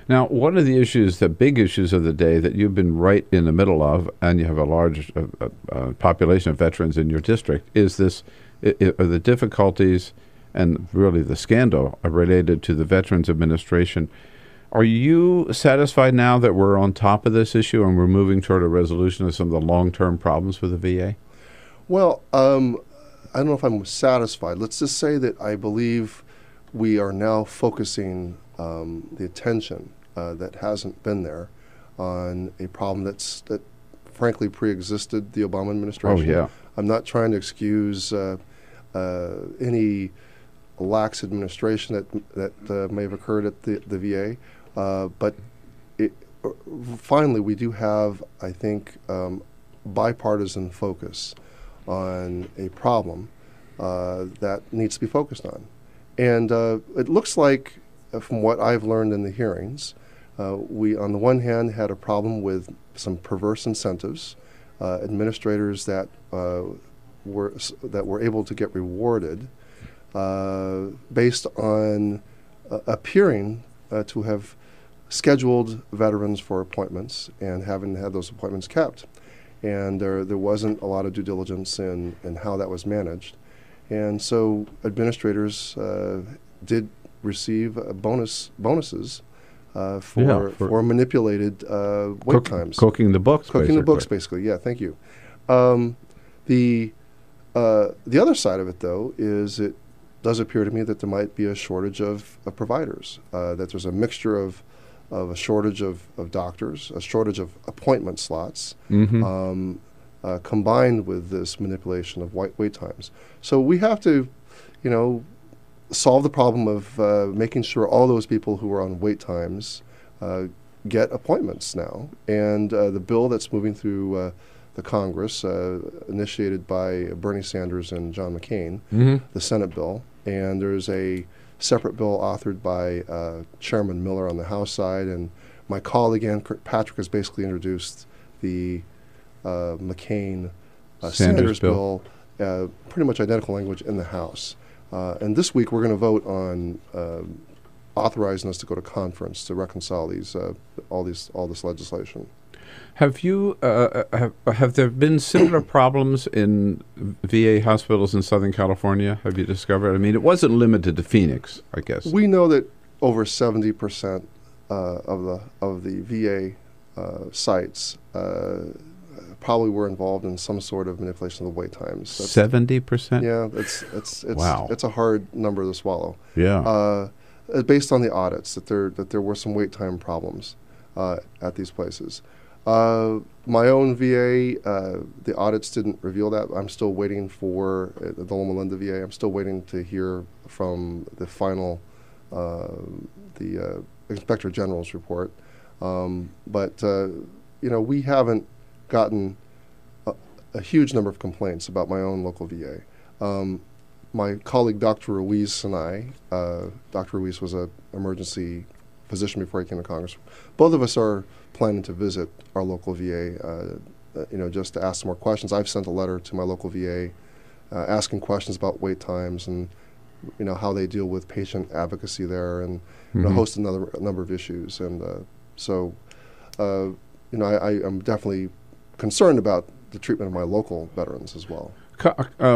Now, one of the issues, the big issues of the day that you've been right in the middle of, and you have a large population of veterans in your district, is are the difficulties and really the scandal related to the Veterans Administration. Are you satisfied now that we're on top of this issue and we're moving toward a resolution of some of the long-term problems for the VA? Well, I don't know if I'm satisfied. Let's just say that I believe we are now focusing the attention that hasn't been there on a problem that frankly pre-existed the Obama administration. Oh, yeah. I'm not trying to excuse any lax administration that may have occurred at the VA, but finally we do have, I think, bipartisan focus on a problem that needs to be focused on. And it looks like, from what I've learned in the hearings, we, on the one hand, had a problem with some perverse incentives, administrators that were able to get rewarded based on appearing to have scheduled veterans for appointments and having had those appointments kept. And there wasn't a lot of due diligence in how that was managed. And so administrators did receive bonuses for manipulated wait times. Cooking the books, Cooking the books, basically. Yeah, thank you. The other side of it, though, is it does appear to me that there might be a shortage of providers, that there's a mixture of a shortage of doctors, a shortage of appointment slots, combined with this manipulation of wait times. So we have to, solve the problem of making sure all those people who are on wait times get appointments now. And the bill that's moving through the Congress, initiated by Bernie Sanders and John McCain, the Senate bill, and there's a separate bill authored by Chairman Miller on the House side, and my colleague Ann Kirkpatrick has basically introduced the McCain Sanders bill, pretty much identical language in the House. And this week we're going to vote on authorizing us to go to conference to reconcile all this legislation. Have you have there been similar problems in VA hospitals in Southern California? Have you discovered? I mean, it wasn't limited to Phoenix, I guess. We know that over 70% of the VA sites probably were involved in some sort of manipulation of the wait times. 70%? Yeah, it's wow. It's a hard number to swallow. Yeah. Based on the audits, that there were some wait time problems at these places. My own VA, the audits didn't reveal that. I'm still waiting for the Loma Linda VA. I'm still waiting to hear from the final, the Inspector General's report. But we haven't gotten a huge number of complaints about my own local VA. My colleague Dr. Ruiz and I, Dr. Ruiz was an emergency physician before he came to Congress. Both of us are planning to visit our local VA, just to ask some more questions. I've sent a letter to my local VA asking questions about wait times and, how they deal with patient advocacy there and a host of a number of issues. And I am definitely concerned about the treatment of my local veterans as well.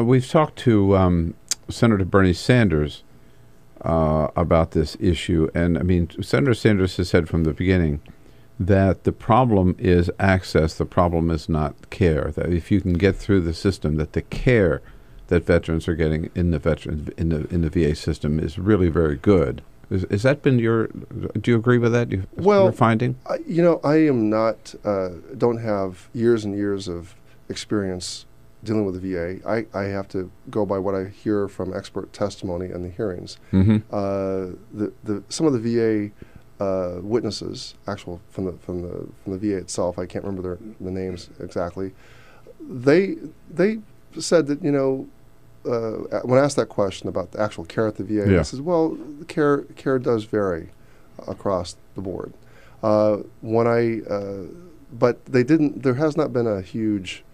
We've talked to Senator Bernie Sanders about this issue. And, I mean, Senator Sanders has said from the beginning that the problem is access, the problem is not care. That if you can get through the system, that the care that veterans are getting in the VA system is really very good. Has that been do you agree with that? Your finding? I am not, don't have years and years of experience dealing with the VA. I have to go by what I hear from expert testimony in the hearings. Some of the VA witnesses, from the VA itself, I can't remember the names exactly. They said that when I asked that question about the actual care at the VA, I said, well, the care does vary across the board. But they didn't. There has not been a huge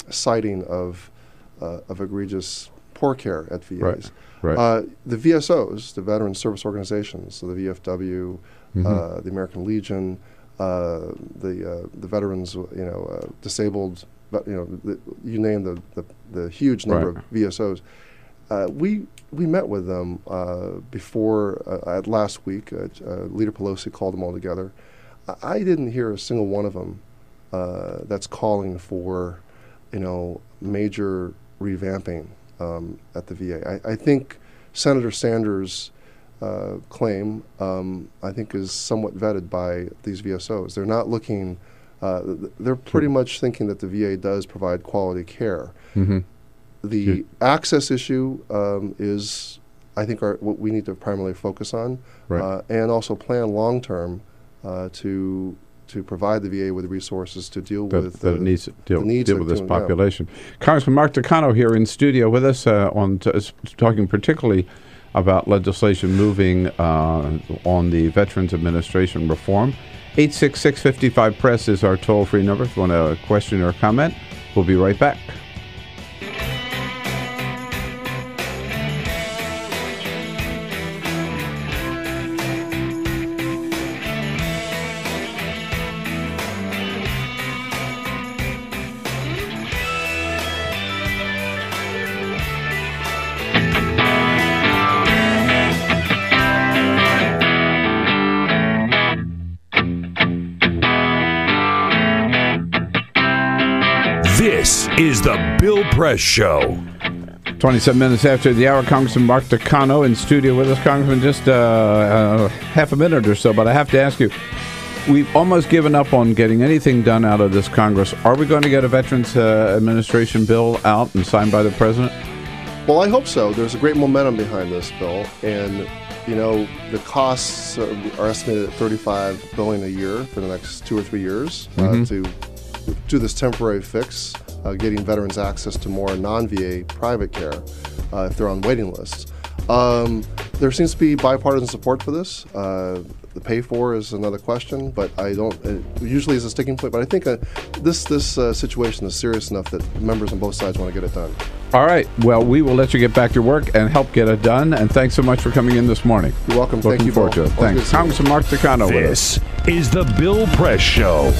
citing of egregious poor care at VAs. Right. The VSOs, the Veteran Service Organizations, so the VFW, the American Legion, the veterans, disabled, you name the huge number of VSOs. We met with them before last week. Leader Pelosi called them all together. I didn't hear a single one of them that's calling for, major revamping at the VA. I think Senator Sanders' claim, I think, is somewhat vetted by these VSOs. They're not looking. They're pretty much thinking that the VA does provide quality care. The access issue is, I think, what we need to primarily focus on, and also plan long term to provide the VA with the resources to deal with that it needs to deal with this population. Yeah. Congressman Mark Takano here in studio with us talking particularly about legislation moving on the Veterans Administration reform. 866-55-PRESS is our toll-free number. If you want a question or a comment, we'll be right back. This is the Bill Press Show. 27 minutes after the hour, Congressman Mark Takano in studio with us. Congressman, just half a minute or so, but I have to ask you, we've almost given up on getting anything done out of this Congress. Are we going to get a Veterans Administration bill out and signed by the President? Well, I hope so. There's a great momentum behind this bill, and the costs are estimated at $35 billion a year for the next 2 or 3 years to do this temporary fix, getting veterans access to more non-VA private care if they're on waiting lists. There seems to be bipartisan support for this. The pay for is another question, but I don't. It usually is a sticking point. But I think this situation is serious enough that members on both sides want to get it done. All right. Well, we will let you get back to work and help get it done. And thanks so much for coming in this morning. You're welcome. Looking Thank you, forward to it. Thanks, Congressman Mark Takano. This is the Bill Press Show.